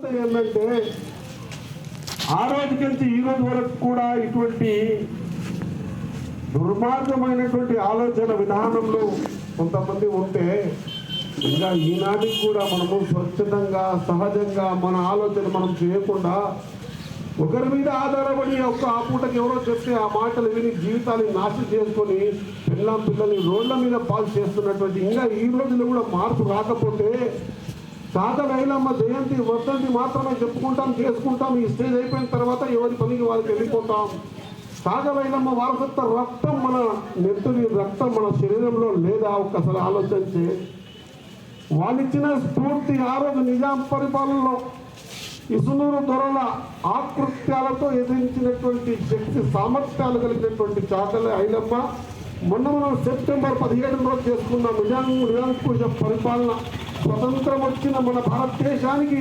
ఏంటంటే ఆ రోజుకెళ్తే ఈ రోజు వరకు కూడా ఇటువంటి దుర్మార్గమైనటువంటి ఆలోచన విధానంలో కొంతమంది ఉంటే ఇంకా ఈనాటికి కూడా మనము స్వచ్ఛందంగా సహజంగా మన ఆలోచన మనం చేయకుండా ఒకరి మీద ఆధారపడి ఒక్క ఆ పూటకి ఎవరో చెప్తే ఆ మాటలు విని జీవితాన్ని నాశనం చేసుకొని పిల్లల్ని రోడ్ల మీద పాస్ చేస్తున్నటువంటి ఇంకా ఈ రోజుల్లో కూడా మార్పు రాకపోతే సాధన ఐలమ్మ జయంతి వర్ధంతి మాత్రమే చెప్పుకుంటాం చేసుకుంటాం. ఈ స్టేజ్ అయిపోయిన తర్వాత ఎవరి పనికి వాళ్ళకి వెళ్ళిపోతాం. సాధన ఐలమ్మ వారసత్వ రక్తం మన నెత్తుని రక్తం మన శరీరంలో లేదా ఒక్కసారి ఆలోచించి వాళ్ళిచ్చిన స్ఫూర్తి ఆ రోజు నిజాం పరిపాలనలో ఇసునూరు దొరల ఆకృత్యాలతో ఎదిరించినటువంటి శక్తి సామర్థ్యాలు కలిగినటువంటి చాకల ఐలమ్మ మనం సెప్టెంబర్ 17 రోజు చేసుకున్న నిజాంకుశ పరిపాలన స్వతంత్రం వచ్చిన మన భారతదేశానికి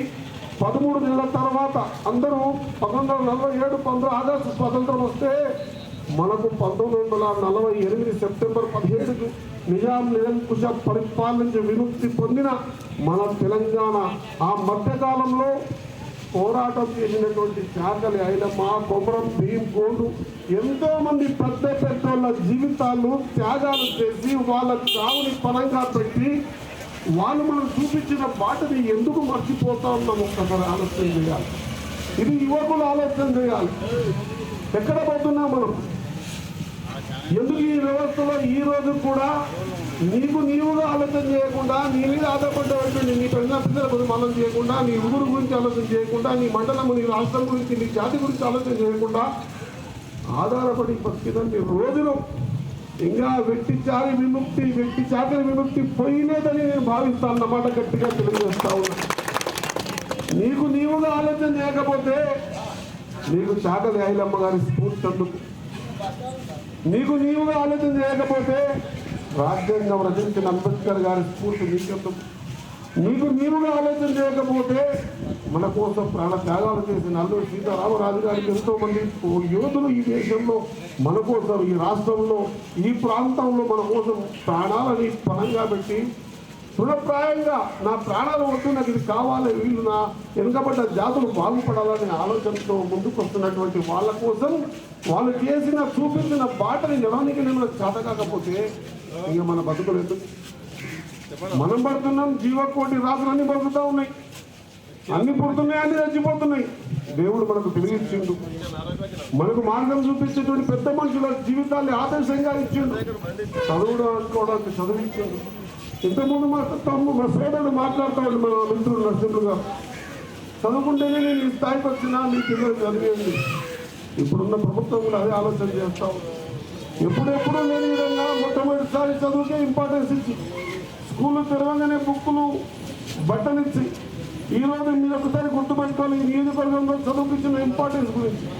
13 నెలల తర్వాత అందరూ 1947 ఆగస్టు స్వతంత్రం వస్తే మనకు 1948 సెప్టెంబర్ 17కు నిజాంకుశ పరిపాలన నుంచి విముక్తి పొందిన మన తెలంగాణ ఆ మధ్యకాలంలో పోరాటం చేసినటువంటి చాకలి ఐలమ్మ కొమరం భీం గోండు ఎంతో మంది పెద్దోళ్ళ జీవితాలు త్యాగాలు చేసి వాళ్ళ చావుని పరంగా పెట్టి వాళ్ళు మనం చూపించిన బాటని ఎందుకు మర్చిపోతా ఉన్నాం ఒక్కసారి ఆలోచన చేయాలి. ఇది యువకులు ఆలోచన చేయాలి. ఎక్కడ పోతున్నాం మనం? ఎందుకు ఈ వ్యవస్థలో ఈ రోజు కూడా నీవుగా ఆలోచన చేయకుండా నీ మీద ఆధారపడ్డటువంటి నీ పిల్లల గురించి ఆలోచన చేయకుండా నీ ఊరు గురించి ఆలోచన చేయకుండా నీ మండలం నీ రాష్ట్రం గురించి నీ జాతి గురించి ఆలోచన చేయకుండా ఆధారపడి బతికినన్ని రోజులు ఇంకా వ్యక్తి చాకరి విముక్తి పోయిలేదని నేను భావిస్తాను అన్నమాట. గట్టిగా తెలియజేస్తా ఉన్నా. నీవుగా ఆలోచన చేయకపోతే నీకు చాకలి ఐలమ్మ గారి స్ఫూర్తి అందుకు. నీవుగా ఆలోచన చేయకపోతే రాజ్యాంగం రచించిన అంబేద్కర్ గారి స్ఫూర్తి నీకెందుకు? నీవుగా ఆలోచన చేయకపోతే మన కోసం ప్రాణ త్యాగాలు చేసిన అల్లూరి సీతారామరాజు గారికి ఎంతో మంది యోధులు ఈ దేశంలో మన కోసం ఈ రాష్ట్రంలో ఈ ప్రాంతంలో మన కోసం ప్రాణాలని పణంగా పెట్టి తృణప్రాయంగా నా ప్రాణాలు వద్దు నాకు ఇది కావాలి వీళ్ళు నా వెనుకబడ్డ జాతులు బాగుపడాలనే ఆలోచనతో ముందుకు వస్తున్నటువంటి వాళ్ళ కోసం వాళ్ళు చూపించిన బాటని జనానికి మనకు చేత కాకపోతే ఇక మన బతుకులు ఎందుకు? మనం పడుతున్నాం. జీవకోటి రాత్రులన్నీ పడుతూ ఉన్నాయి. అన్ని పుడుతున్నాయి, అన్ని రచ్చిపోతున్నాయి. దేవుడు మనకు తెలియచ్చిండు. మనకు మార్గం చూపించేటువంటి పెద్ద మనుషుల జీవితాన్ని ఆదర్శంగా ఇచ్చిండు. చదువుడు అనుకోవడానికి చదివించిండు. ఇంతకుముందు మా సోదరుడు మాట్లాడుతాడు మన మిత్రుడు నరసింహులుగా చదువుకుంటేనే నేను ఈ స్థాయికి వచ్చినా మీ పిల్లలు చదివేయండి. ఇప్పుడున్న ప్రభుత్వం కూడా అదే ఆలోచన చేస్తాం. ఎప్పుడెప్పుడు లేని విధంగా మొట్టమొదటిసారి చదువుకే ఇంపార్టెన్స్ ఇచ్చి స్కూళ్ళు తెరవగానే బుక్కులు బట్టనిచ్చి ఈరోజు మీరు ఒకసారి గుర్తుపెట్టుకోవాలి ఈ నియోజకవర్గంలో చదువుకిచ్చిన ఇంపార్టెన్స్ గురించి.